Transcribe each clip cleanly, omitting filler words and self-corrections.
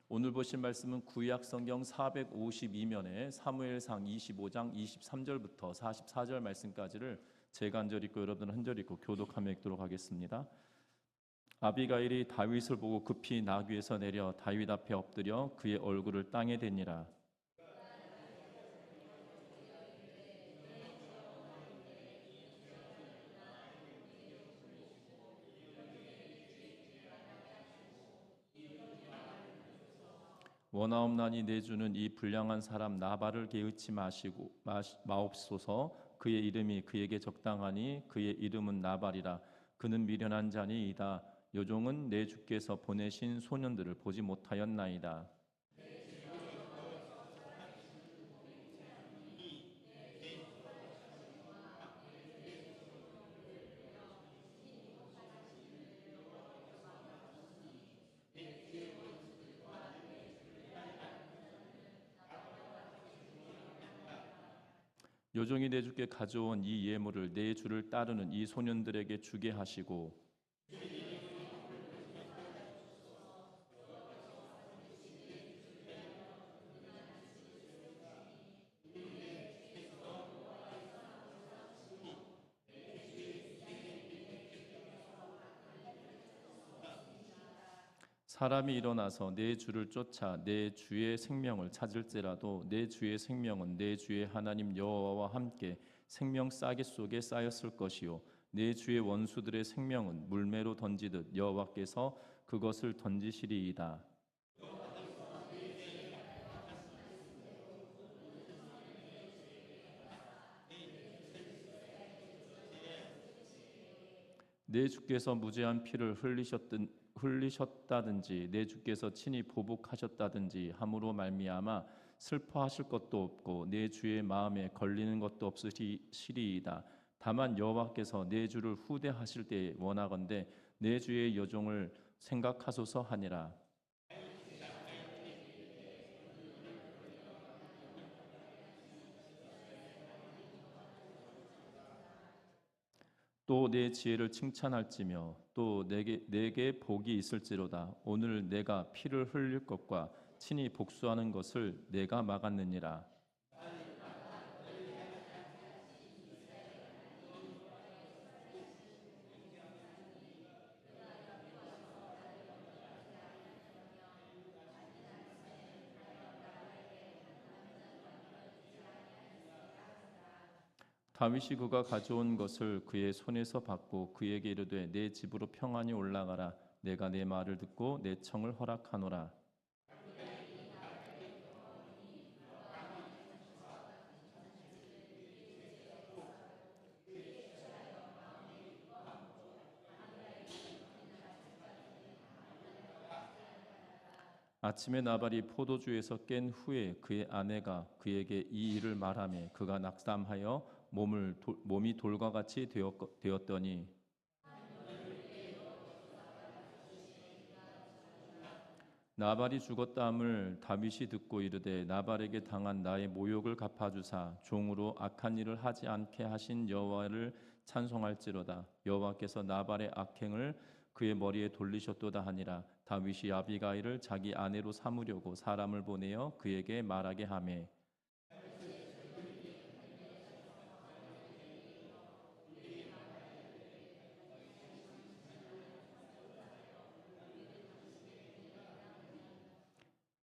오늘 보실 말씀은 구약 성경 452면에 사무엘상 25장 23절부터 44절 말씀까지를 제가 한 절 읽고 여러분은 한 절 읽고 교독하며 읽도록 하겠습니다. 아비가일이 다윗을 보고 급히 나귀에서 내려 다윗 앞에 엎드려 그의 얼굴을 땅에 대니라. 원하옵나니 내 주는 이 불량한 사람 나발을 개의치 마옵소서. 그의 이름이 그에게 적당하니 그의 이름은 나발이라. 그는 미련한 자니이다. 요종은 내 주께서 보내신 소년들을 보지 못하였나이다. 요종이 내 주께 가져온 이 예물을 내 주를 따르는 이 소년들에게 주게 하시고 사람이 일어나서 내 주를 쫓아 내 주의 생명을 찾을지라도 내 주의 생명은 내 주의 하나님 여호와와 함께 생명 싸개 속에 쌓였을 것이요 내 주의 원수들의 생명은 물매로 던지듯 여호와께서 그것을 던지시리이다. 내 주께서 무죄한 피를 흘리셨다든지 내 주께서 친히 보복하셨다든지 함으로 말미암아 슬퍼하실 것도 없고 내 주의 마음에 걸리는 것도 없으시리이다. 다만 여호와께서 내 주를 후대하실 때에 원하건대 내 주의 여종을 생각하소서 하니라. 또 내 지혜를 칭찬할지며 또 내게 복이 있을지로다. 오늘 내가 피를 흘릴 것과 친히 복수하는 것을 내가 막았느니라. 다윗이 그가 가져온 것을 그의 손에서 받고 그에게 이르되 내 집으로 평안히 올라가라. 내가 내 말을 듣고 내 청을 허락하노라. 아침에 나발이 포도주에서 깬 후에 그의 아내가 그에게 이 일을 말하며 그가 낙담하여 몸이 돌과 같이 되었더니 나발이 죽었다함을 다윗이 듣고 이르되 나발에게 당한 나의 모욕을 갚아주사 종으로 악한 일을 하지 않게 하신 여호와를 찬송할지로다. 여호와께서 나발의 악행을 그의 머리에 돌리셨도다 하니라. 다윗이 아비가일을 자기 아내로 삼으려고 사람을 보내어 그에게 말하게 하매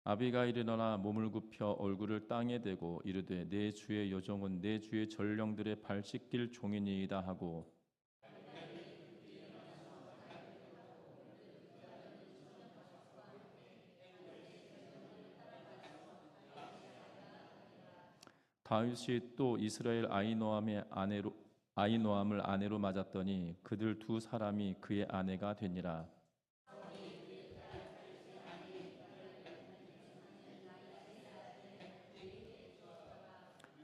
아비가일이 일어나 몸을 굽혀 얼굴을 땅에 대고 이르되 내 주의 여종은 내 주의 전령들의 발 씻길 종이니이다 하고 다윗이 또 이스라엘 아이노함을 아내로 맞았더니 그들 두 사람이 그의 아내가 되니라.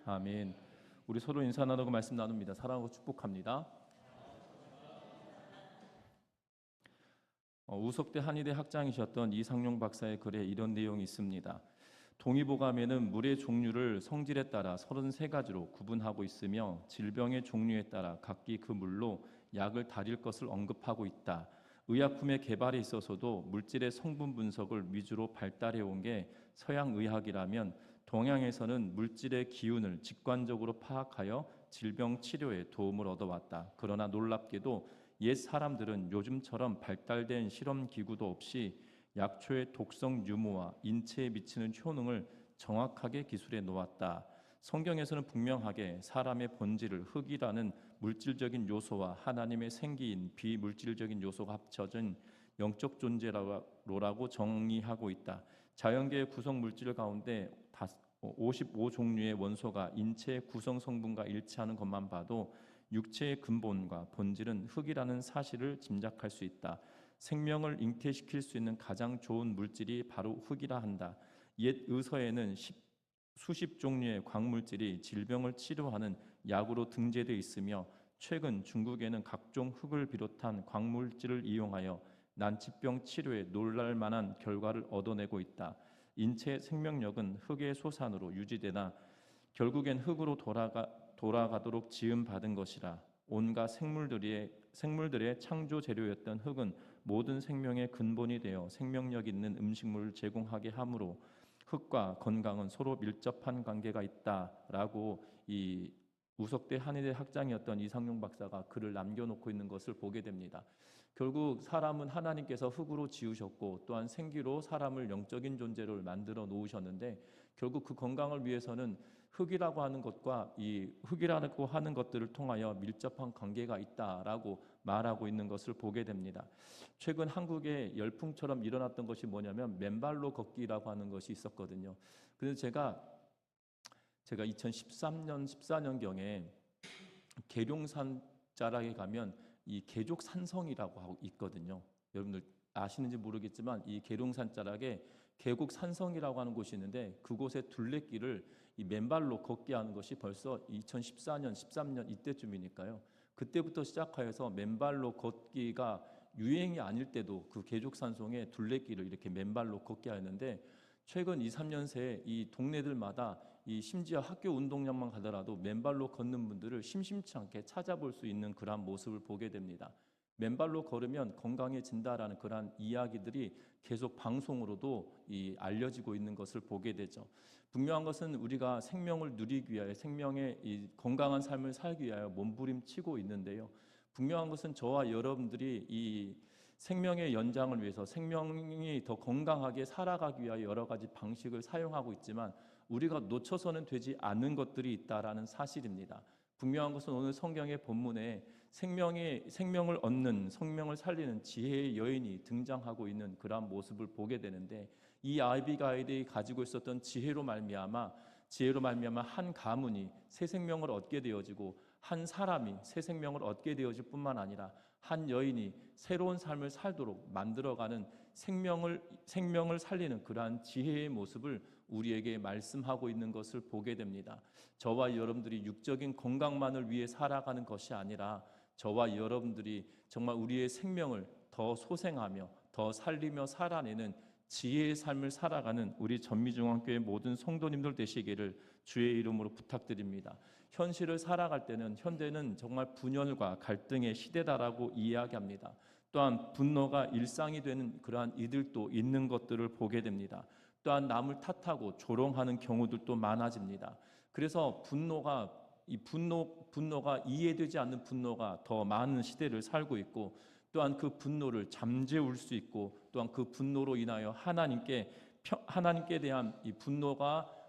아멘. 우리 서로 인사 나누고 말씀 나눕니다. 사랑하고 축복합니다. 우석대 한의대 학장이셨던 이상용 박사의 글에 이런 내용이 있습니다. 동의보감에는 물의 종류를 성질에 따라 33가지로 구분하고 있으며 질병의 종류에 따라 각기 그 물로 약을 다릴 것을 언급하고 있다. 의약품의 개발에 있어서도 물질의 성분 분석을 위주로 발달해 온 게 서양 의학이라면 동양에서는 물질의 기운을 직관적으로 파악하여 질병 치료에 도움을 얻어왔다. 그러나 놀랍게도 옛 사람들은 요즘처럼 발달된 실험 기구도 없이 약초의 독성 유무와 인체에 미치는 효능을 정확하게 기술해 놓았다. 성경에서는 분명하게 사람의 본질을 흙이라는 물질적인 요소와 하나님의 생기인 비물질적인 요소가 합쳐진 영적 존재로라고 정의하고 있다. 자연계의 구성 물질 가운데 55종류의 원소가 인체의 구성 성분과 일치하는 것만 봐도 육체의 근본과 본질은 흙이라는 사실을 짐작할 수 있다. 생명을 잉태시킬 수 있는 가장 좋은 물질이 바로 흙이라 한다. 옛 의서에는 수십 종류의 광물질이 질병을 치료하는 약으로 등재되어 있으며 최근 중국에는 각종 흙을 비롯한 광물질을 이용하여 난치병 치료에 놀랄만한 결과를 얻어내고 있다. 인체의 생명력은 흙의 소산으로 유지되나 결국엔 흙으로 돌아가도록 지음받은 것이라. 온갖 생물들의 창조 재료였던 흙은 모든 생명의 근본이 되어 생명력 있는 음식물을 제공하게 하므로 흙과 건강은 서로 밀접한 관계가 있다라고 이 우석대 한의대 학장이었던 이상용 박사가 글을 남겨놓고 있는 것을 보게 됩니다. 결국 사람은 하나님께서 흙으로 지으셨고 또한 생기로 사람을 영적인 존재로 만들어 놓으셨는데 결국 그 건강을 위해서는 흙이라고 하는 것과 이 흙이라고 하는 것들을 통하여 밀접한 관계가 있다라고 말하고 있는 것을 보게 됩니다. 최근 한국에 열풍처럼 일어났던 것이 뭐냐면 맨발로 걷기라고 하는 것이 있었거든요. 그래서 제가 2013년, 14년경에 계룡산 자락에 가면 이 계족 산성이라고 하고 있거든요. 여러분들 아시는지 모르겠지만 이 계룡산 자락에 계곡 산성이라고 하는 곳이 있는데 그곳의 둘레길을 이 맨발로 걷게 하는 것이 벌써 2014년, 13년 이때쯤이니까요. 그때부터 시작하여서 맨발로 걷기가 유행이 아닐 때도 그 계족 산성의 둘레길을 이렇게 맨발로 걷게 하는데 최근 2, 3년 새에 이 동네들마다 이 심지어 학교 운동장만 가더라도 맨발로 걷는 분들을 심심치 않게 찾아볼 수 있는 그러한 모습을 보게 됩니다. 맨발로 걸으면 건강해진다라는 그러한 이야기들이 계속 방송으로도 알려지고 있는 것을 보게 되죠. 분명한 것은 우리가 생명을 누리기 위하여 생명의 이 건강한 삶을 살기 위하여 몸부림치고 있는데요. 분명한 것은 저와 여러분들이 이 생명의 연장을 위해서 생명이 더 건강하게 살아가기 위하여 여러 가지 방식을 사용하고 있지만 우리가 놓쳐서는 되지 않는 것들이 있다라는 사실입니다. 분명한 것은 오늘 성경의 본문에 생명을 얻는, 생명을 살리는 지혜의 여인이 등장하고 있는 그러한 모습을 보게 되는데 이 아비가일이 가지고 있었던 지혜로 말미암아 한 가문이 새 생명을 얻게 되어지고 한 사람이 새 생명을 얻게 되어질 뿐만 아니라 한 여인이 새로운 삶을 살도록 만들어가는 생명을 살리는 그러한 지혜의 모습을 우리에게 말씀하고 있는 것을 보게 됩니다. 저와 여러분들이 육적인 건강만을 위해 살아가는 것이 아니라 저와 여러분들이 정말 우리의 생명을 더 소생하며 더 살리며 살아내는 지혜의 삶을 살아가는 우리 전미중앙교회 모든 성도님들 되시기를 주의 이름으로 부탁드립니다. 현실을 살아갈 때는 현대는 정말 분열과 갈등의 시대다라고 이야기합니다. 또한 분노가 일상이 되는 그러한 이들도 있는 것들을 보게 됩니다. 또한 남을 탓하고 조롱하는 경우들도 많아집니다. 그래서 분노가 이해되지 않는 분노가 더 많은 시대를 살고 있고 또한 그 분노를 잠재울 수 있고 또한 그 분노로 인하여 하나님께 대한 이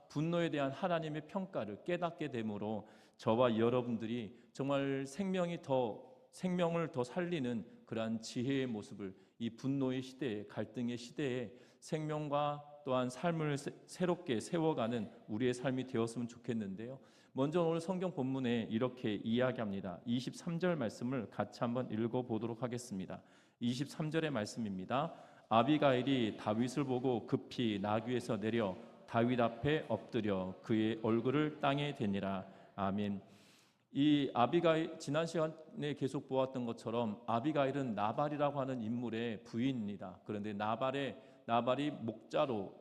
분노에 대한 하나님의 평가를 깨닫게 되므로 저와 여러분들이 정말 생명을 더 살리는 그러한 지혜의 모습을 이 분노의 시대에 갈등의 시대에 생명과 또한 삶을 새롭게 세워가는 우리의 삶이 되었으면 좋겠는데요. 먼저 오늘 성경 본문에 이렇게 이야기합니다. 23절 말씀을 같이 한번 읽어보도록 하겠습니다. 23절의 말씀입니다. 아비가일이 다윗을 보고 급히 나귀에서 내려 다윗 앞에 엎드려 그의 얼굴을 땅에 대니라. 아멘. 이 아비가일, 지난 시간에 계속 보았던 것처럼 아비가일은 나발이라고 하는 인물의 부인입니다. 그런데 나발이 목자로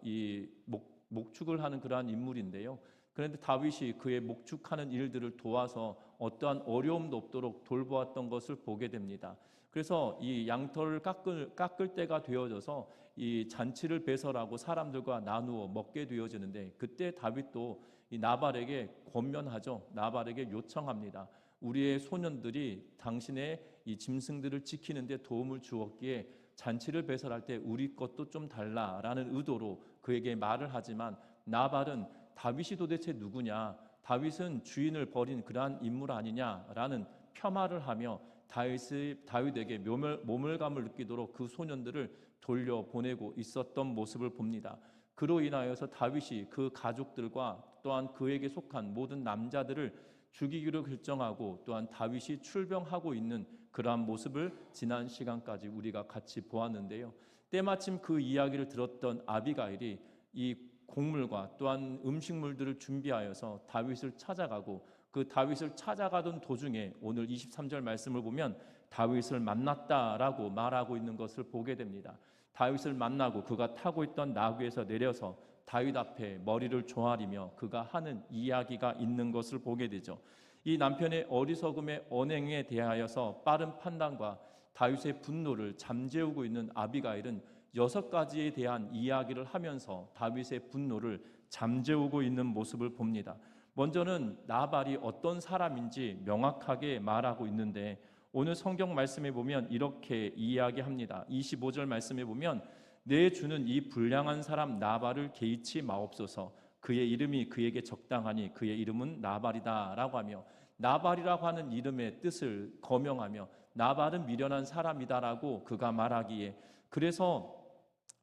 목축을 하는 그러한 인물인데요. 그런데 다윗이 그의 목축하는 일들을 도와서 어떠한 어려움도 없도록 돌보았던 것을 보게 됩니다. 그래서 이 양털을 깎을 때가 되어져서 이 잔치를 배설하고 사람들과 나누어 먹게 되어지는데, 그때 다윗도 이 나발에게 권면하죠. 나발에게 요청합니다. 우리의 소년들이 당신의 이 짐승들을 지키는데 도움을 주었기에 잔치를 배설할 때 우리 것도 좀 달라라는 의도로 그에게 말을 하지만, 나발은 다윗이 도대체 누구냐, 다윗은 주인을 버린 그러한 인물 아니냐라는 폄하를 하며 다윗에게 모멸감을 느끼도록 그 소년들을 돌려보내고 있었던 모습을 봅니다. 그로 인하여서 다윗이 그 가족들과 또한 그에게 속한 모든 남자들을 죽이기로 결정하고, 또한 다윗이 출병하고 있는 그러한 모습을 지난 시간까지 우리가 같이 보았는데요. 때마침 그 이야기를 들었던 아비가일이 이 곡물과 또한 음식물들을 준비하여서 다윗을 찾아가고, 그 다윗을 찾아가던 도중에 오늘 23절 말씀을 보면 다윗을 만났다라고 말하고 있는 것을 보게 됩니다. 다윗을 만나고 그가 타고 있던 나귀에서 내려서 다윗 앞에 머리를 조아리며 그가 하는 이야기가 있는 것을 보게 되죠. 이 남편의 어리석음의 언행에 대하여서 빠른 판단과 다윗의 분노를 잠재우고 있는 아비가일은 6가지에 대한 이야기를 하면서 다윗의 분노를 잠재우고 있는 모습을 봅니다. 먼저는 나발이 어떤 사람인지 명확하게 말하고 있는데, 오늘 성경 말씀에 보면 이렇게 이야기합니다. 25절 말씀에 보면 내 주는 이 불량한 사람 나발을 개의치 마옵소서. 그의 이름이 그에게 적당하니 그의 이름은 나발이다 라고 하며, 나발이라고 하는 이름의 뜻을 거명하며 나발은 미련한 사람이다라고 그가 말하기에, 그래서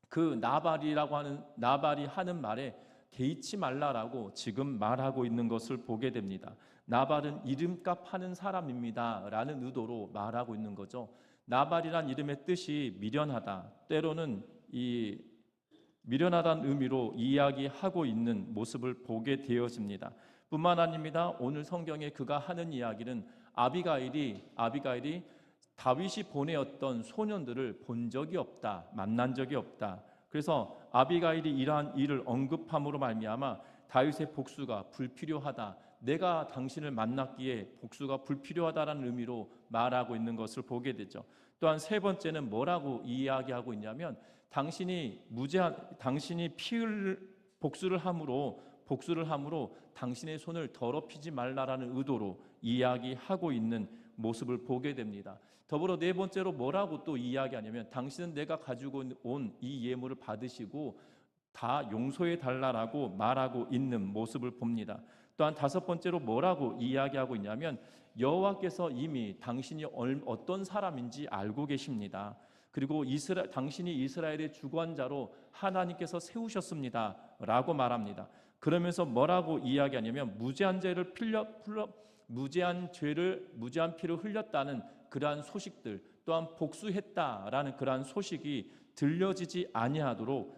그 나발이 하는 말에 개의치 말라라고 지금 말하고 있는 것을 보게 됩니다. 나발은 이름값 하는 사람입니다 라는 의도로 말하고 있는 거죠. 나발이란 이름의 뜻이 미련하다, 때로는 이 미련하다는 의미로 이야기하고 있는 모습을 보게 되어집니다. 뿐만 아닙니다. 오늘 성경에 그가 하는 이야기는 아비가일이 다윗이 보내었던 소년들을 본 적이 없다, 만난 적이 없다. 그래서 아비가일이 이러한 일을 언급함으로 말미암아 다윗의 복수가 불필요하다, 내가 당신을 만났기에 복수가 불필요하다라는 의미로 말하고 있는 것을 보게 되죠. 또한 세 번째는 뭐라고 이야기하고 있냐면, 당신이 복수를 함으로 당신의 손을 더럽히지 말라라는 의도로 이야기하고 있는 모습을 보게 됩니다. 더불어 네 번째로 뭐라고 또 이야기하냐면, 당신은 내가 가지고 온 이 예물을 받으시고 다 용서해 달라라고 말하고 있는 모습을 봅니다. 또한 다섯 번째로 뭐라고 이야기하고 있냐면, 여호와께서 이미 당신이 어떤 사람인지 알고 계십니다. 그리고 당신이 이스라엘의 주관자로 하나님께서 세우셨습니다 라고 말합니다. 그러면서 뭐라고 이야기하냐면, 무죄한 피를 흘렸다는 그러한 소식들, 또한 복수했다라는 그러한 소식이 들려지지 아니하도록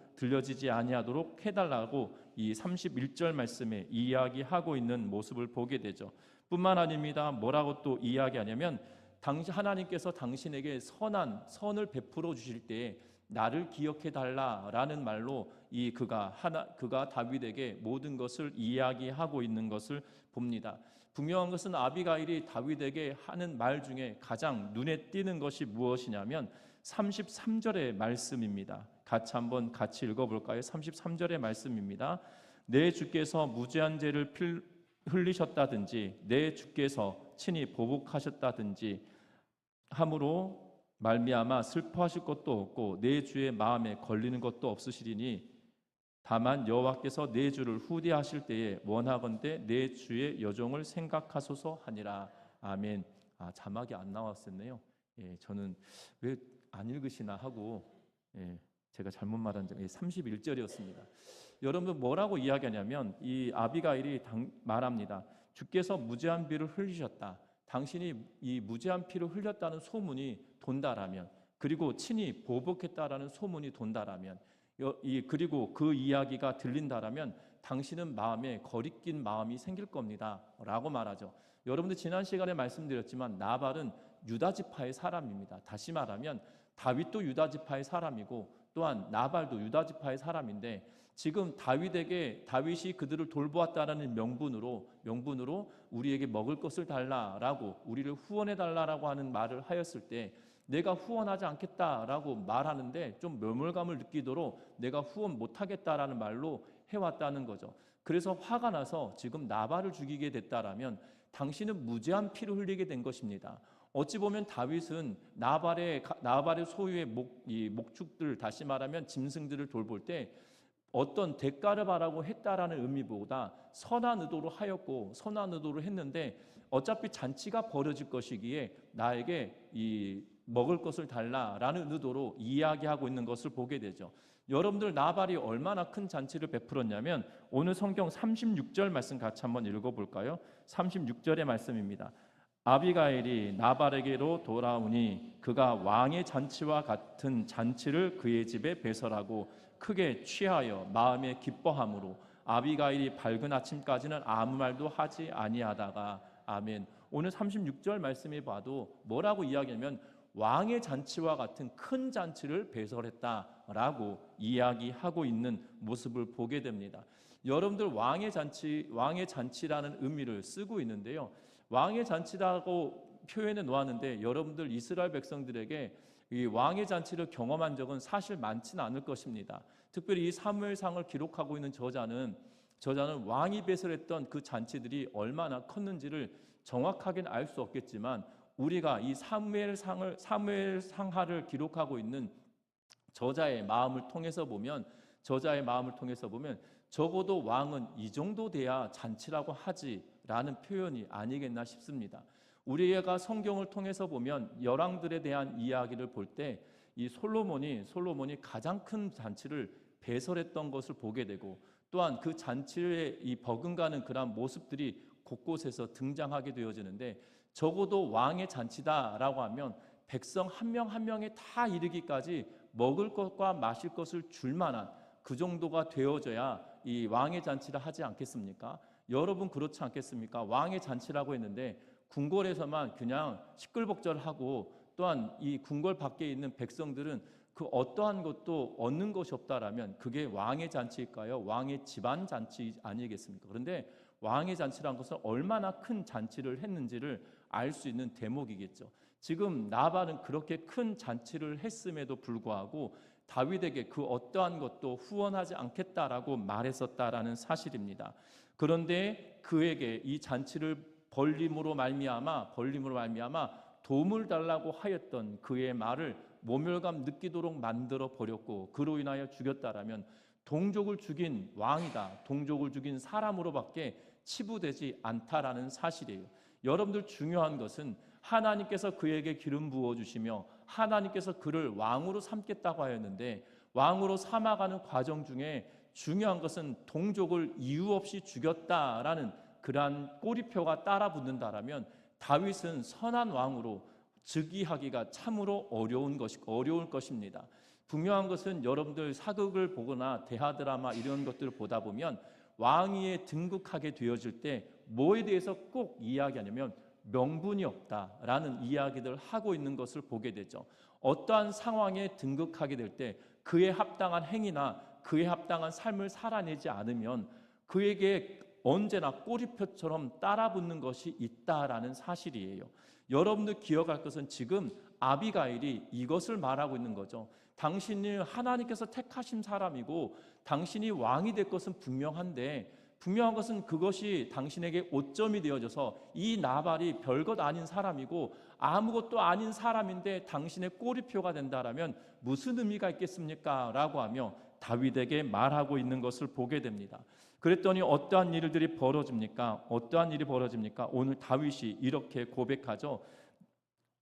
해달라고 이 31절 말씀에 이야기하고 있는 모습을 보게 되죠. 뿐만 아닙니다. 뭐라고 또 이야기하냐면, 하나님께서 당신에게 선을 베풀어 주실 때에 나를 기억해 달라라는 말로 그가 다윗에게 모든 것을 이야기하고 있는 것을 봅니다. 분명한 것은 아비가일이 다윗에게 하는 말 중에 가장 눈에 띄는 것이 무엇이냐면 33절의 말씀입니다. 같이 읽어볼까요? 33절의 말씀입니다. 내 주께서 무죄한 죄를 흘리셨다든지 내 주께서 친히 보복하셨다든지 함으로 말미암아 슬퍼하실 것도 없고 내 주의 마음에 걸리는 것도 없으시리니, 다만 여호와께서 내 주를 후대하실 때에 원하건대 내 주의 여종을 생각하소서 하니라. 아멘. 자막이 안 나왔었네요. 저는 왜 안 읽으시나 하고 제가 잘못 말한 점 31절이었습니다. 여러분 뭐라고 이야기하냐면, 이 아비가일이 말합니다. 주께서 무죄한 피를 흘리셨다. 당신이 이 무죄한 피를 흘렸다는 소문이 돈다라면, 그리고 친히 보복했다라는 소문이 돈다라면, 그리고 그 이야기가 들린다라면 당신은 마음에 거리낀 마음이 생길 겁니다 라고 말하죠. 여러분들 지난 시간에 말씀드렸지만 나발은 유다지파의 사람입니다. 다시 말하면 다윗도 유다지파의 사람이고 또한 나발도 유다 지파의 사람인데 지금 다윗이 그들을 돌보았다라는 명분으로 우리에게 먹을 것을 달라라고, 우리를 후원해 달라라고 하는 말을 하였을 때 내가 후원하지 않겠다라고 말하는데 좀 매몰감을 느끼도록 내가 후원 못하겠다라는 말로 해왔다는 거죠. 그래서 화가 나서 지금 나발을 죽이게 됐다라면 당신은 무죄한 피를 흘리게 된 것입니다. 어찌 보면 다윗은 나발의 소유의 목축들, 다시 말하면 짐승들을 돌볼 때 어떤 대가를 바라고 했다라는 의미보다 선한 의도로 하였고 선한 의도로 했는데 어차피 잔치가 벌어질 것이기에 나에게 먹을 것을 달라라는 의도로 이야기하고 있는 것을 보게 되죠. 여러분들, 나발이 얼마나 큰 잔치를 베풀었냐면 오늘 성경 36절 말씀 같이 한번 읽어볼까요? 36절의 말씀입니다. 아비가일이 나발에게로 돌아오니 그가 왕의 잔치와 같은 잔치를 그의 집에 배설하고 크게 취하여 마음에 기뻐함으로 아비가일이 밝은 아침까지는 아무 말도 하지 아니하다가. 아멘. 오늘 36절 말씀에 봐도 뭐라고 이야기하면 왕의 잔치와 같은 큰 잔치를 배설했다라고 이야기하고 있는 모습을 보게 됩니다. 여러분들, 왕의 잔치라는 의미를 쓰고 있는데요. 왕의 잔치라고 표현해 놓았는데 여러분들, 이스라엘 백성들에게 이 왕의 잔치를 경험한 적은 사실 많지는 않을 것입니다. 특별히 이 사무엘상을 기록하고 있는 저자는 왕이 배설했던 그 잔치들이 얼마나 컸는지를 정확하게는 알 수 없겠지만 우리가 이 사무엘상하를 기록하고 있는 저자의 마음을 통해서 보면 적어도 왕은 이 정도 돼야 잔치라고 하지라는 표현이 아니겠나 싶습니다. 우리가 성경을 통해서 보면 열왕들에 대한 이야기를 볼 때 이 솔로몬이 가장 큰 잔치를 배설했던 것을 보게 되고 또한 그 잔치에 이 버금가는 그런 모습들이 곳곳에서 등장하게 되어지는데 적어도 왕의 잔치다라고 하면 백성 한 명 한 명에 다 이르기까지 먹을 것과 마실 것을 줄 만한 그 정도가 되어져야 이 왕의 잔치를 하지 않겠습니까? 여러분, 그렇지 않겠습니까? 왕의 잔치라고 했는데 궁궐에서만 그냥 시끌벅적하고 또한 이 궁궐 밖에 있는 백성들은 그 어떠한 것도 얻는 것이 없다라면 그게 왕의 잔치일까요? 왕의 집안 잔치 아니겠습니까? 그런데 왕의 잔치란 것은 얼마나 큰 잔치를 했는지를 알 수 있는 대목이겠죠. 지금 나발은 그렇게 큰 잔치를 했음에도 불구하고 다윗에게 그 어떠한 것도 후원하지 않겠다라고 말했었다라는 사실입니다. 그런데 그에게 이 잔치를 벌림으로 말미암아 도움을 달라고 하였던 그의 말을 모멸감 느끼도록 만들어 버렸고 그로 인하여 죽였다라면 동족을 죽인 왕이다, 동족을 죽인 사람으로밖에 치부되지 않다라는 사실이에요. 여러분들, 중요한 것은 하나님께서 그에게 기름 부어주시며 하나님께서 그를 왕으로 삼겠다고 하였는데 왕으로 삼아가는 과정 중에 중요한 것은 동족을 이유 없이 죽였다라는 그러한 꼬리표가 따라 붙는다라면 다윗은 선한 왕으로 즉위하기가 참으로 어려울 것입니다. 분명한 것은 여러분들 사극을 보거나 대하 드라마 이런 것들을 보다 보면 왕위에 등극하게 되어질 때 뭐에 대해서 꼭 이야기하냐면 명분이 없다라는 이야기들을 하고 있는 것을 보게 되죠. 어떠한 상황에 등극하게 될 때 그에 합당한 행위나 그에 합당한 삶을 살아내지 않으면 그에게 언제나 꼬리표처럼 따라붙는 것이 있다라는 사실이에요. 여러분들 기억할 것은 지금 아비가일이 이것을 말하고 있는 거죠. 당신이 하나님께서 택하신 사람이고 당신이 왕이 될 것은 분명한데 분명한 것은 그것이 당신에게 오점이 되어져서 이 나발이 별것 아닌 사람이고 아무것도 아닌 사람인데 당신의 꼬리표가 된다라면 무슨 의미가 있겠습니까? 라고 하며 다윗에게 말하고 있는 것을 보게 됩니다. 그랬더니 어떠한 일이 벌어집니까? 오늘 다윗이 이렇게 고백하죠.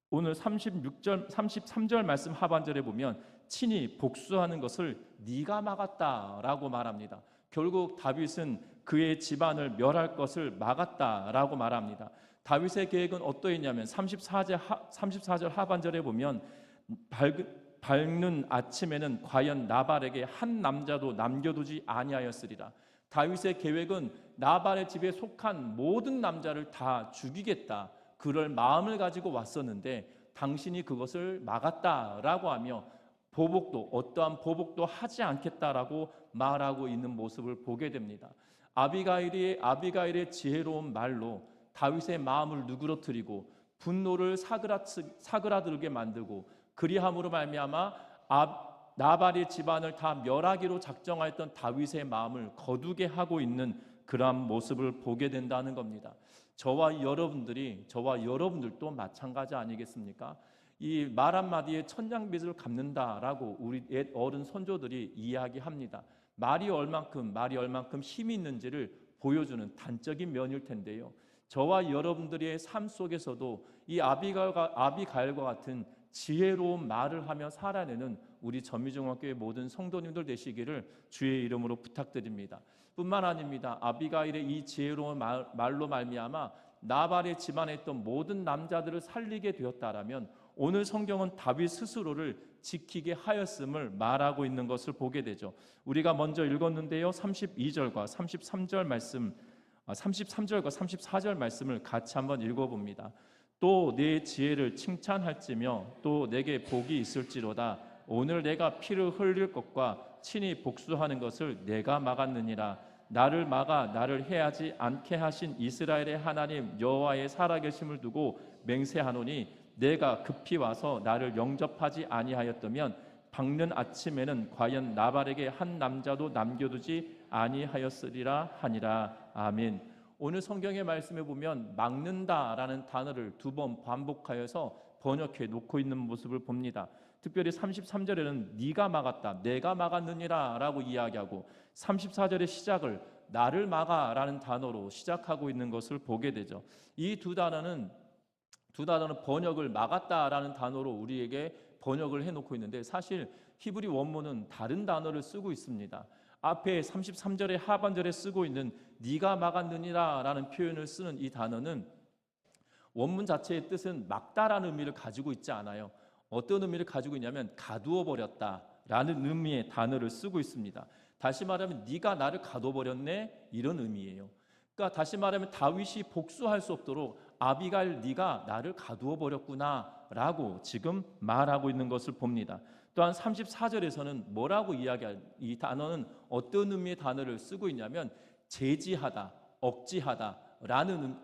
오늘 33절 말씀 하반절에 보면 친히 복수하는 것을 네가 막았다라고 말합니다. 결국 다윗은 그의 집안을 멸할 것을 막았다라고 말합니다. 다윗의 계획은 어떠했냐면 34절 하반절에 보면 밝는 아침에는 과연 나발에게 한 남자도 남겨두지 아니하였으리라. 다윗의 계획은 나발의 집에 속한 모든 남자를 다 죽이겠다, 그럴 마음을 가지고 왔었는데 당신이 그것을 막았다라고 하며 보복도 어떠한 보복도 하지 않겠다라고 말하고 있는 모습을 보게 됩니다. 아비가일의 지혜로운 말로 다윗의 마음을 누그러뜨리고 분노를 사그라들게 만들고 그리함으로 말미암아 나발의 집안을 다 멸하기로 작정하였던 다윗의 마음을 거두게 하고 있는 그러한 모습을 보게 된다는 겁니다. 저와 여러분들도 마찬가지 아니겠습니까? 이 말 한마디에 천냥빚을 갚는다라고 우리 옛 어른 선조들이 이야기합니다. 말이 얼만큼 힘이 있는지를 보여주는 단적인 면일 텐데요. 저와 여러분들의 삶 속에서도 이 아비가일과 같은 지혜로운 말을 하며 살아내는 우리 전미중학교의 모든 성도님들 되시기를 주의 이름으로 부탁드립니다. 뿐만 아닙니다. 아비가일의 이 지혜로운 말로 말미암아 나발의 집안에 있던 모든 남자들을 살리게 되었다라면 오늘 성경은 다윗 스스로를 지키게 하였음을 말하고 있는 것을 보게 되죠. 우리가 먼저 읽었는데요. 32절과 33절 말씀, 33절과 34절 말씀을 같이 한번 읽어봅니다. 또 내 지혜를 칭찬할지며 또 내게 복이 있을지로다. 오늘 내가 피를 흘릴 것과 친히 복수하는 것을 내가 막았느니라. 나를 막아 나를 해하지 않게 하신 이스라엘의 하나님 여호와의 살아계심을 두고 맹세하노니 내가 급히 와서 나를 영접하지 아니하였다면 밝는 아침에는 과연 나발에게 한 남자도 남겨두지 아니하였으리라 하니라. 아멘. 오늘 성경의 말씀에 보면 막는다라는 단어를 2번 반복하여서 번역해 놓고 있는 모습을 봅니다. 특별히 33절에는 네가 막았다, 내가 막았느니라 라고 이야기하고 34절의 시작을 나를 막아라는 단어로 시작하고 있는 것을 보게 되죠. 이 두 단어는 번역을 막았다라는 단어로 우리에게 번역을 해놓고 있는데 사실 히브리 원문은 다른 단어를 쓰고 있습니다. 앞에 33절의 하반절에 쓰고 있는 네가 막았느니라 라는 표현을 쓰는 이 단어는 원문 자체의 뜻은 막다라는 의미를 가지고 있지 않아요. 어떤 의미를 가지고 있냐면 가두어 버렸다라는 의미의 단어를 쓰고 있습니다. 다시 말하면 네가 나를 가두어 버렸네 이런 의미예요. 그러니까 다시 말하면 다윗이 복수할 수 없도록 아비가일 네가 나를 가두어 버렸구나라고 지금 말하고 있는 것을 봅니다. 또한 34절에서는 뭐라고 이 단어는 어떤 의미의 단어를 쓰고 있냐면 제지하다, 억제하다라는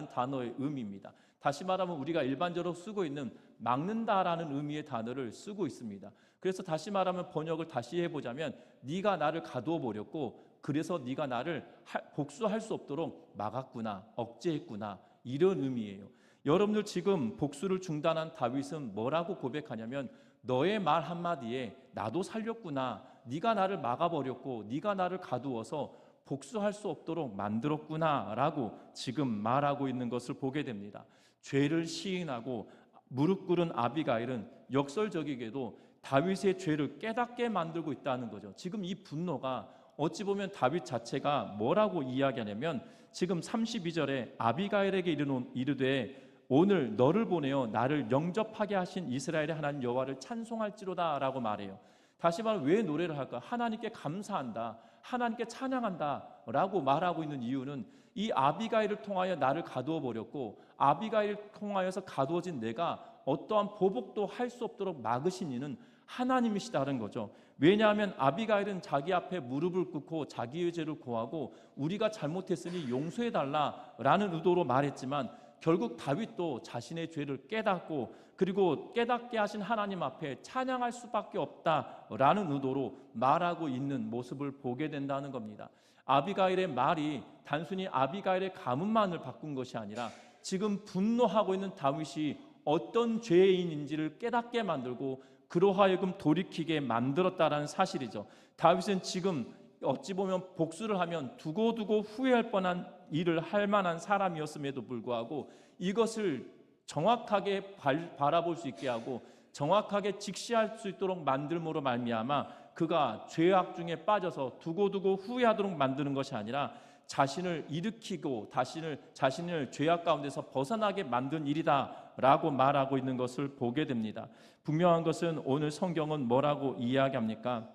단어의 의미입니다. 다시 말하면 우리가 일반적으로 쓰고 있는 막는다라는 의미의 단어를 쓰고 있습니다. 그래서 다시 말하면 번역을 다시 해보자면 네가 나를 가두어 버렸고 그래서 네가 나를 복수할 수 없도록 막았구나, 억제했구나 이런 의미예요. 여러분들 지금 복수를 중단한 다윗은 뭐라고 고백하냐면 너의 말 한마디에 나도 살렸구나, 네가 나를 막아버렸고 네가 나를 가두어서 복수할 수 없도록 만들었구나 라고 지금 말하고 있는 것을 보게 됩니다. 죄를 시인하고 무릎 꿇은 아비가일은 역설적이게도 다윗의 죄를 깨닫게 만들고 있다는 거죠. 지금 이 분노가 어찌 보면 다윗 자체가 뭐라고 이야기하냐면 지금 32절에 아비가일에게 이르되 오늘 너를 보내어 나를 영접하게 하신 이스라엘의 하나님 여호와를 찬송할지로다 라고 말해요. 다시 말하면 왜 노래를 할까? 하나님께 감사한다, 하나님께 찬양한다 라고 말하고 있는 이유는 이 아비가일을 통하여 나를 가두어 버렸고 아비가일을 통하여서 가두어진 내가 어떠한 보복도 할 수 없도록 막으신 이는 하나님이시다는 거죠. 왜냐하면 아비가일은 자기 앞에 무릎을 꿇고 자기의 죄를 고하고 우리가 잘못했으니 용서해달라라는 의도로 말했지만 결국 다윗도 자신의 죄를 깨닫고 그리고 깨닫게 하신 하나님 앞에 찬양할 수밖에 없다라는 의도로 말하고 있는 모습을 보게 된다는 겁니다. 아비가일의 말이 단순히 아비가일의 가문만을 바꾼 것이 아니라 지금 분노하고 있는 다윗이 어떤 죄인인지를 깨닫게 만들고 그로 하여금 돌이키게 만들었다라는 사실이죠. 다윗은 지금 어찌 보면 복수를 하면 두고두고 후회할 뻔한 일을 할 만한 사람이었음에도 불구하고 이것을 정확하게 바라볼 수 있게 하고 정확하게 직시할 수 있도록 만들므로 말미암아 그가 죄악 중에 빠져서 두고두고 후회하도록 만드는 것이 아니라 자신을 일으키고 자신을 죄악 가운데서 벗어나게 만든 일이다라고 말하고 있는 것을 보게 됩니다. 분명한 것은 오늘 성경은 뭐라고 이야기합니까?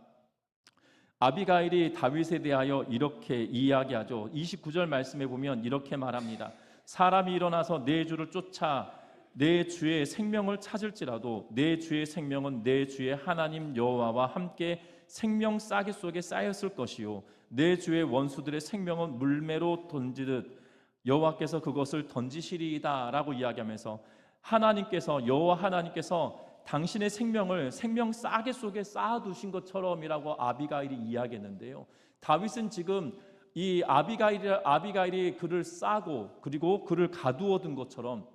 아비가일이 다윗에 대하여 이렇게 이야기하죠. 29절 말씀에 보면 이렇게 말합니다. 사람이 일어나서 내 주를 쫓아 내 주의 생명을 찾을지라도 내 주의 생명은 내 주의 하나님 여호와와 함께 생명 싸개 속에 쌓였을 것이요 내 주의 원수들의 생명은 물매로 던지듯 여호와께서 그것을 던지시리이다라고 이야기하면서 여호와 하나님께서 당신의 생명을 생명 싸개 속에 쌓아두신 것처럼이라고 아비가일이 이야기했는데요. 다윗은 지금 이 아비가일이 그를 싸고 그리고 그를 가두어 둔 것처럼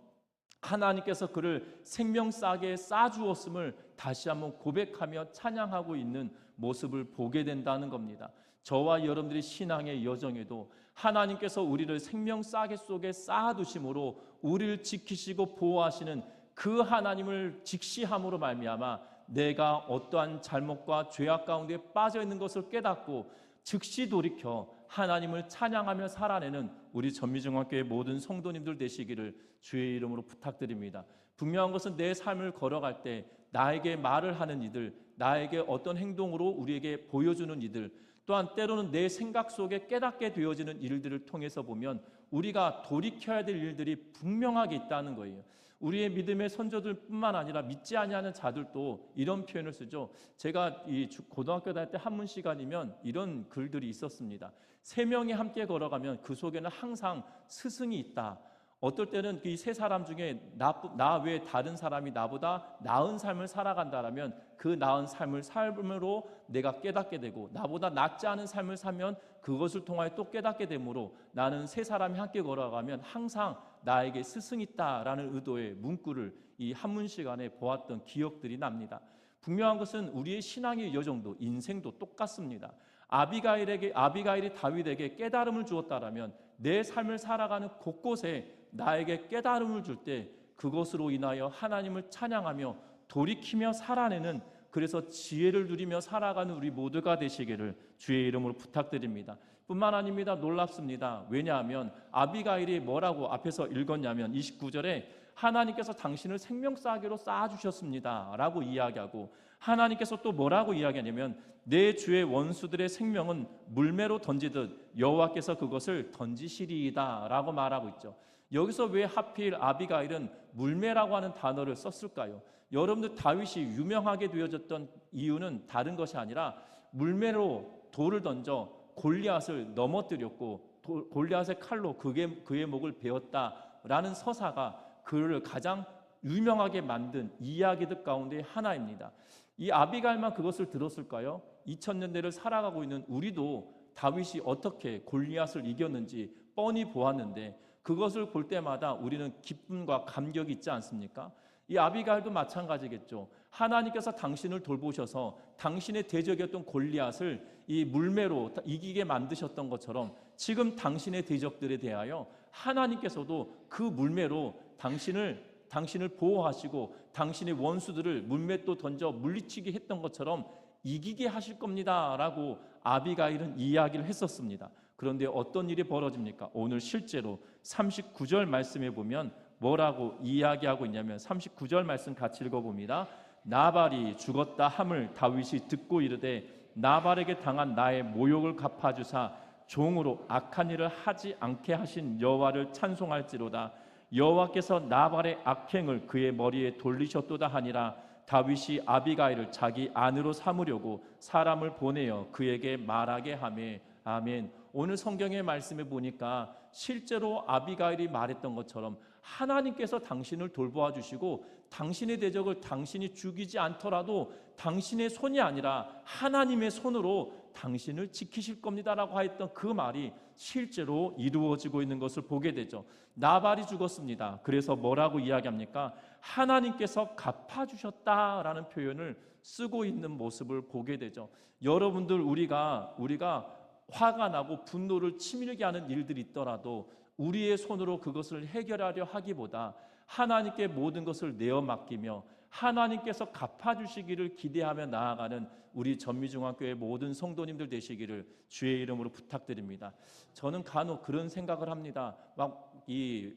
하나님께서 그를 생명 싸게 쌓아주었음을 다시 한번 고백하며 찬양하고 있는 모습을 보게 된다는 겁니다. 저와 여러분들의 신앙의 여정에도 하나님께서 우리를 생명 싸개 속에 쌓아두심으로 우리를 지키시고 보호하시는 그 하나님을 직시함으로 말미암아 내가 어떠한 잘못과 죄악 가운데 빠져 있는 것을 깨닫고 즉시 돌이켜 하나님을 찬양하며 살아내는 우리 전미중앙교회 모든 성도님들 되시기를 주의 이름으로 부탁드립니다. 분명한 것은 내 삶을 걸어갈 때 나에게 말을 하는 이들, 나에게 어떤 행동으로 우리에게 보여주는 이들, 또한 때로는 내 생각 속에 깨닫게 되어지는 일들을 통해서 보면 우리가 돌이켜야 될 일들이 분명하게 있다는 거예요. 우리의 믿음의 선조들뿐만 아니라 믿지 아니하는 자들도 이런 표현을 쓰죠. 제가 이 고등학교 다닐 때 한문 시간이면 이런 글들이 있었습니다. 3명이 함께 걸어가면 그 속에는 항상 스승이 있다. 어떨 때는 이 3사람 중에 나 외에 다른 사람이 나보다 나은 삶을 살아간다라면 그 나은 삶으로 내가 깨닫게 되고 나보다 낫지 않은 삶을 살면 그것을 통하여 또 깨닫게 되므로 나는 3사람이 함께 걸어가면 항상 나에게 스승이 있다라는 의도의 문구를 이 한문 시간에 보았던 기억들이 납니다. 분명한 것은 우리의 신앙의 여정도 인생도 똑같습니다. 아비가일이 다윗에게 깨달음을 주었다라면 내 삶을 살아가는 곳곳에 나에게 깨달음을 줄 때 그것으로 인하여 하나님을 찬양하며 돌이키며 살아내는 그래서 지혜를 누리며 살아가는 우리 모두가 되시기를 주의 이름으로 부탁드립니다. 뿐만 아닙니다. 놀랍습니다. 왜냐하면 아비가일이 뭐라고 앞에서 읽었냐면 29절에 하나님께서 당신을 생명싸개로 쌓아주셨습니다 라고 이야기하고 하나님께서 또 뭐라고 이야기하냐면 내 주의 원수들의 생명은 물매로 던지듯 여호와께서 그것을 던지시리이다 라고 말하고 있죠. 여기서 왜 하필 아비가일은 물매라고 하는 단어를 썼을까요? 여러분들 다윗이 유명하게 되어졌던 이유는 다른 것이 아니라 물매로 돌을 던져 골리앗을 넘어뜨렸고 골리앗의 칼로 그의 목을 베었다라는 서사가 그를 가장 유명하게 만든 이야기들 가운데 하나입니다. 이 아비가일만 그것을 들었을까요? 2000년대를 살아가고 있는 우리도 다윗이 어떻게 골리앗을 이겼는지 뻔히 보았는데 그것을 볼 때마다 우리는 기쁨과 감격이 있지 않습니까? 이 아비가일도 마찬가지겠죠. 하나님께서 당신을 돌보셔서 당신의 대적이었던 골리앗을 이 물매로 이기게 만드셨던 것처럼 지금 당신의 대적들에 대하여 하나님께서도 그 물매로 당신을 보호하시고 당신의 원수들을 물맷도 던져 물리치게 했던 것처럼 이기게 하실 겁니다 라고 아비가일은 이야기를 했었습니다. 그런데 어떤 일이 벌어집니까? 오늘 실제로 39절 말씀에 보면 뭐라고 이야기하고 있냐면 39절 말씀 같이 읽어봅니다. 나발이 죽었다 함을 다윗이 듣고 이르되 나발에게 당한 나의 모욕을 갚아주사 종으로 악한 일을 하지 않게 하신 여호와를 찬송할지로다. 여호와께서 나발의 악행을 그의 머리에 돌리셨도다 하니라. 다윗이 아비가일을 자기 아내로 삼으려고 사람을 보내어 그에게 말하게 하매. 아멘. 오늘 성경의 말씀에 보니까 실제로 아비가일이 말했던 것처럼 하나님께서 당신을 돌보아 주시고 당신의 대적을 당신이 죽이지 않더라도 당신의 손이 아니라 하나님의 손으로 당신을 지키실 겁니다라고 하였던 그 말이 실제로 이루어지고 있는 것을 보게 되죠. 나발이 죽었습니다. 그래서 뭐라고 이야기합니까? 하나님께서 갚아주셨다라는 표현을 쓰고 있는 모습을 보게 되죠. 여러분들 우리가 화가 나고 분노를 치밀게 하는 일들이 있더라도 우리의 손으로 그것을 해결하려 하기보다 하나님께 모든 것을 내어 맡기며 하나님께서 갚아주시기를 기대하며 나아가는 우리 전미중앙교회 모든 성도님들 되시기를 주의 이름으로 부탁드립니다. 저는 간혹 그런 생각을 합니다. 막 이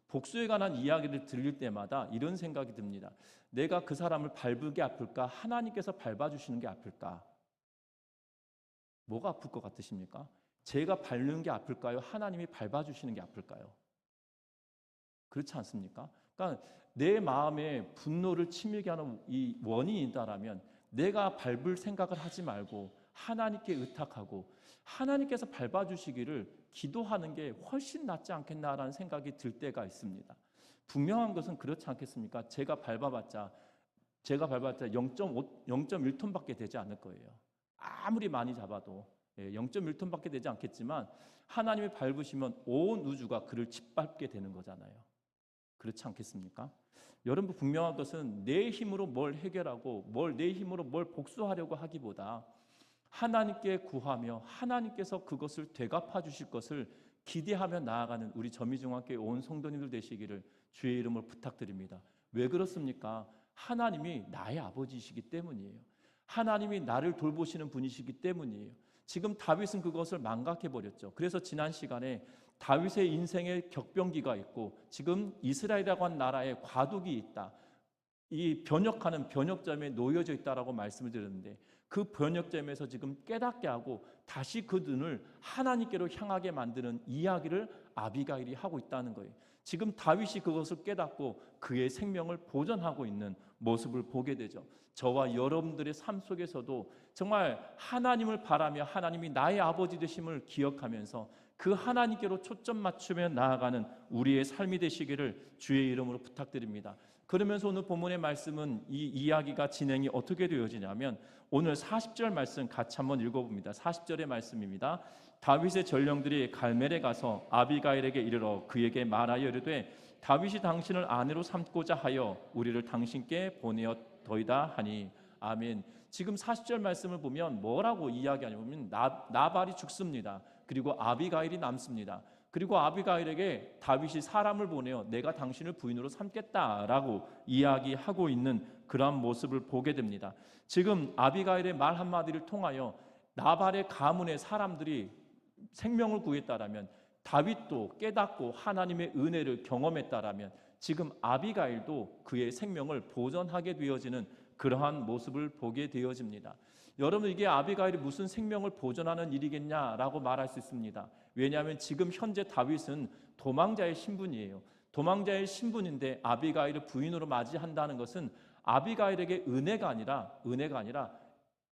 복수에 관한 이야기를 들릴 때마다 이런 생각이 듭니다. 내가 그 사람을 밟은 게 아플까? 하나님께서 밟아주시는 게 아플까? 뭐가 아플 것 같으십니까? 제가 밟는 게 아플까요? 하나님이 밟아주시는 게 아플까요? 그렇지 않습니까? 그러니까 내 마음에 분노를 치밀게 하는 이 원인이 있다라면 내가 밟을 생각을 하지 말고 하나님께 의탁하고 하나님께서 밟아주시기를 기도하는 게 훨씬 낫지 않겠나라는 생각이 들 때가 있습니다. 분명한 것은 그렇지 않겠습니까? 제가 밟아봤자 0.1톤밖에 되지 않을 거예요. 아무리 많이 잡아도 0.1톤밖에 되지 않겠지만 하나님이 밟으시면 온 우주가 그를 짓밟게 되는 거잖아요. 그렇지 않겠습니까? 여러분, 분명한 것은 내 힘으로 뭘 해결하고 내 힘으로 뭘 복수하려고 하기보다 하나님께 구하며 하나님께서 그것을 되갚아 주실 것을 기대하며 나아가는 우리 점이중앙교회 온 성도님들 되시기를 주의 이름으로 부탁드립니다. 왜 그렇습니까? 하나님이 나의 아버지이시기 때문이에요. 하나님이 나를 돌보시는 분이시기 때문이에요. 지금 다윗은 그것을 망각해버렸죠. 그래서 지난 시간에 다윗의 인생에 격변기가 있고 지금 이스라엘이라고 한 나라에 과도기 있다, 이 변혁하는 변혁점에 놓여져 있다라고 말씀을 드렸는데, 그 변혁점에서 지금 깨닫게 하고 다시 그 눈을 하나님께로 향하게 만드는 이야기를 아비가일이 하고 있다는 거예요. 지금 다윗이 그것을 깨닫고 그의 생명을 보존하고 있는 모습을 보게 되죠. 저와 여러분들의 삶 속에서도 정말 하나님을 바라며 하나님이 나의 아버지 되심을 기억하면서 그 하나님께로 초점 맞추며 나아가는 우리의 삶이 되시기를 주의 이름으로 부탁드립니다. 그러면서 오늘 본문의 말씀은 이 이야기가 진행이 어떻게 되어지냐면 오늘 40절 말씀 같이 한번 읽어봅니다. 40절의 말씀입니다. 다윗의 전령들이 갈멜에 가서 아비가일에게 이르러 그에게 말하여 이르되 다윗이 당신을 아내로 삼고자 하여 우리를 당신께 보내었더이다 하니. 아멘. 지금 40절 말씀을 보면 뭐라고 이야기하냐면 나발이 죽습니다. 그리고 아비가일이 남습니다. 그리고 아비가일에게 다윗이 사람을 보내어 내가 당신을 부인으로 삼겠다라고 이야기하고 있는 그러한 모습을 보게 됩니다. 지금 아비가일의 말 한마디를 통하여 나발의 가문의 사람들이 생명을 구했다라면, 다윗도 깨닫고 하나님의 은혜를 경험했다라면 지금 아비가일도 그의 생명을 보존하게 되어지는 그러한 모습을 보게 되어집니다. 여러분, 이게 아비가일이 무슨 생명을 보존하는 일이겠냐라고 말할 수 있습니다. 왜냐하면 지금 현재 다윗은 도망자의 신분이에요. 도망자의 신분인데 아비가일을 부인으로 맞이한다는 것은 아비가일에게 은혜가 아니라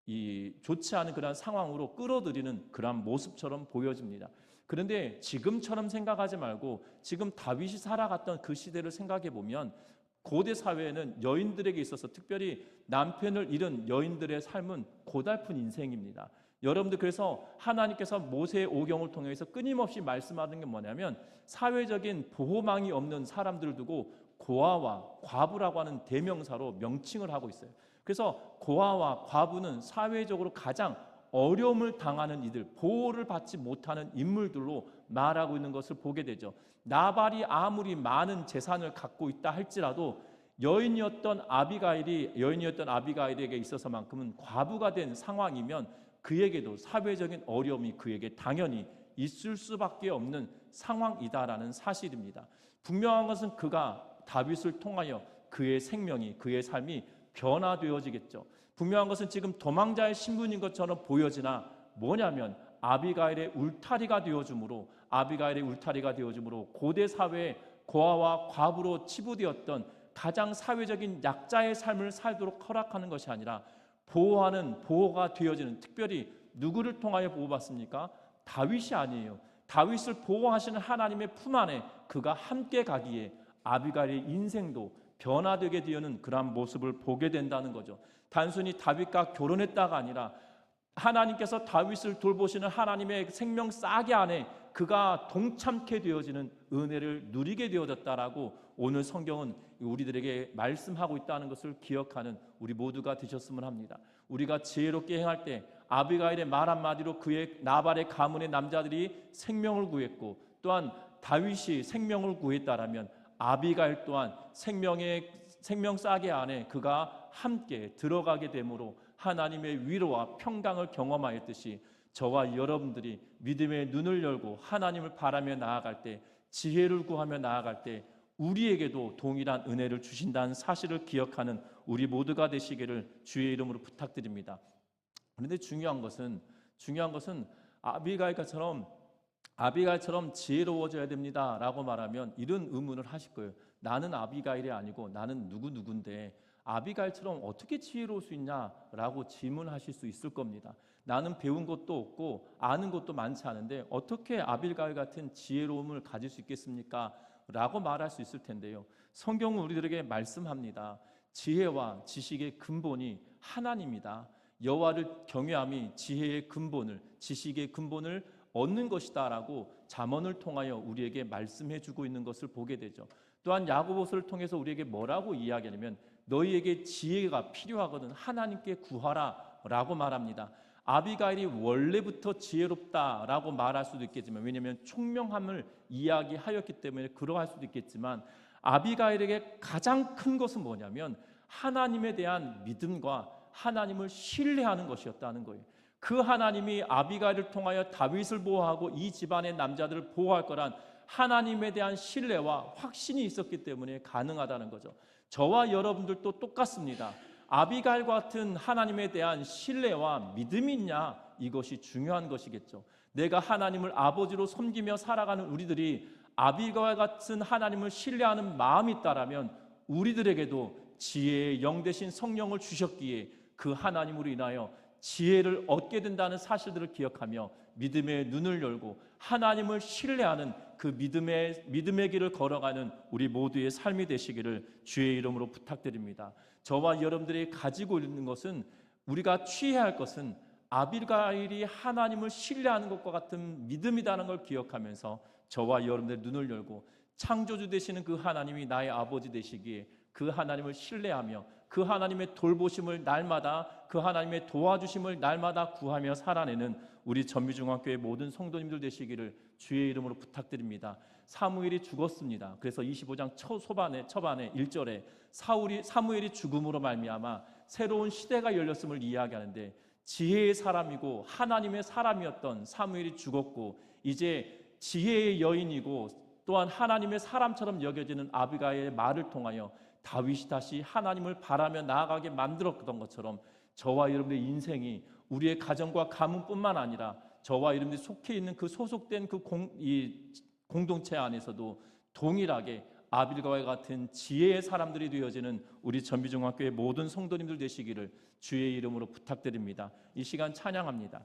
이 좋지 않은 그런 상황으로 끌어들이는 그런 모습처럼 보여집니다. 그런데 지금처럼 생각하지 말고 지금 다윗이 살아갔던 그 시대를 생각해 보면 고대 사회에는 여인들에게 있어서 특별히 남편을 잃은 여인들의 삶은 고달픈 인생입니다. 여러분들, 그래서 하나님께서 모세의 오경을 통해서 끊임없이 말씀하는 게 뭐냐면 사회적인 보호망이 없는 사람들을 두고 고아와 과부라고 하는 대명사로 명칭을 하고 있어요. 그래서 고아와 과부는 사회적으로 가장 어려움을 당하는 이들, 보호를 받지 못하는 인물들로 말하고 있는 것을 보게 되죠. 나발이 아무리 많은 재산을 갖고 있다 할지라도 여인이었던 아비가일에게 있어서만큼은 과부가 된 상황이면 그에게도 사회적인 어려움이 그에게 당연히 있을 수밖에 없는 상황이다라는 사실입니다. 분명한 것은 그가 다윗을 통하여 그의 생명이, 그의 삶이 변화되어지겠죠. 분명한 것은 지금 도망자의 신분인 것처럼 보여지나 뭐냐면 아비가일의 울타리가 되어줌으로 고대 사회의 고아와 과부로 치부되었던 가장 사회적인 약자의 삶을 살도록 허락하는 것이 아니라 보호가 되어지는, 특별히 누구를 통하여 보호받습니까? 다윗이 아니에요. 다윗을 보호하시는 하나님의 품 안에 그가 함께 가기에 아비가일의 인생도 변화되게 되는 그러한 모습을 보게 된다는 거죠. 단순히 다윗과 결혼했다가 아니라 하나님께서 다윗을 돌보시는 하나님의 생명 싹이 안에 그가 동참케 되어지는 은혜를 누리게 되어졌다라고 오늘 성경은 우리들에게 말씀하고 있다는 것을 기억하는 우리 모두가 되셨으면 합니다. 우리가 지혜롭게 행할 때 아비가일의 말 한마디로 그의 나발의 가문의 남자들이 생명을 구했고, 또한 다윗이 생명을 구했다라면 아비가일 또한 생명 싹의 안에 그가 함께 들어가게 되므로 하나님의 위로와 평강을 경험하였듯이 저와 여러분들이 믿음의 눈을 열고 하나님을 바라며 나아갈 때, 지혜를 구하며 나아갈 때 우리에게도 동일한 은혜를 주신다는 사실을 기억하는 우리 모두가 되시기를 주의 이름으로 부탁드립니다. 그런데 중요한 것은 아비가일처럼 아비가일처럼 지혜로워져야 됩니다라고 말하면 이런 의문을 하실 거예요. 나는 아비가일이 아니고 나는 누구누군데 아비가일처럼 어떻게 지혜로울 수 있냐라고 질문하실 수 있을 겁니다. 나는 배운 것도 없고 아는 것도 많지 않은데 어떻게 아비가일 같은 지혜로움을 가질 수 있겠습니까? 라고 말할 수 있을 텐데요. 성경은 우리들에게 말씀합니다. 지혜와 지식의 근본이 하나님이다. 여호와를 경외함이 지혜의 근본을, 지식의 근본을 얻는 것이다라고 잠언을 통하여 우리에게 말씀해 주고 있는 것을 보게 되죠. 또한 야고보서를 통해서 우리에게 뭐라고 이야기하냐면 너희에게 지혜가 필요하거든 하나님께 구하라라고 말합니다. 아비가일이 원래부터 지혜롭다라고 말할 수도 있겠지만, 왜냐하면 총명함을 이야기하였기 때문에 그러할 수도 있겠지만, 아비가일에게 가장 큰 것은 뭐냐면 하나님에 대한 믿음과 하나님을 신뢰하는 것이었다는 거예요. 그 하나님이 아비가일을 통하여 다윗을 보호하고 이 집안의 남자들을 보호할 거란 하나님에 대한 신뢰와 확신이 있었기 때문에 가능하다는 거죠. 저와 여러분들도 똑같습니다. 아비가일 같은 하나님에 대한 신뢰와 믿음이 있냐, 이것이 중요한 것이겠죠. 내가 하나님을 아버지로 섬기며 살아가는 우리들이 아비가일 같은 하나님을 신뢰하는 마음이 있다라면 우리들에게도 지혜의 영 되신 성령을 주셨기에 그 하나님으로 인하여 지혜를 얻게 된다는 사실들을 기억하며 믿음의 눈을 열고 하나님을 신뢰하는 그 믿음의 길을 걸어가는 우리 모두의 삶이 되시기를 주의 이름으로 부탁드립니다. 저와 여러분들이 가지고 있는 것은, 우리가 취해야 할 것은 아비가일이 하나님을 신뢰하는 것과 같은 믿음이라는 걸 기억하면서 저와 여러분들의 눈을 열고 창조주 되시는 그 하나님이 나의 아버지 되시기에 그 하나님을 신뢰하며 그 하나님의 돌보심을 날마다, 그 하나님의 도와주심을 날마다 구하며 살아내는 우리 전미중앙교회 모든 성도님들 되시기를 주의 이름으로 부탁드립니다. 사무엘이 죽었습니다. 그래서 25장 초반에 1절에 사무엘이 죽음으로 말미암아 새로운 시대가 열렸음을 이야기하는데, 지혜의 사람이고 하나님의 사람이었던 사무엘이 죽었고 이제 지혜의 여인이고 또한 하나님의 사람처럼 여겨지는 아비가일의 말을 통하여 다윗이 다시 하나님을 바라며 나아가게 만들었던 것처럼 저와 여러분의 인생이 우리의 가정과 가문뿐만 아니라 저와 여러분들이 속해 있는 그 소속된 그 공동체 안에서도 동일하게 아비가일 같은 지혜의 사람들이 되어지는 우리 전미중앙교회 모든 성도님들 되시기를 주의 이름으로 부탁드립니다. 이 시간 찬양합니다.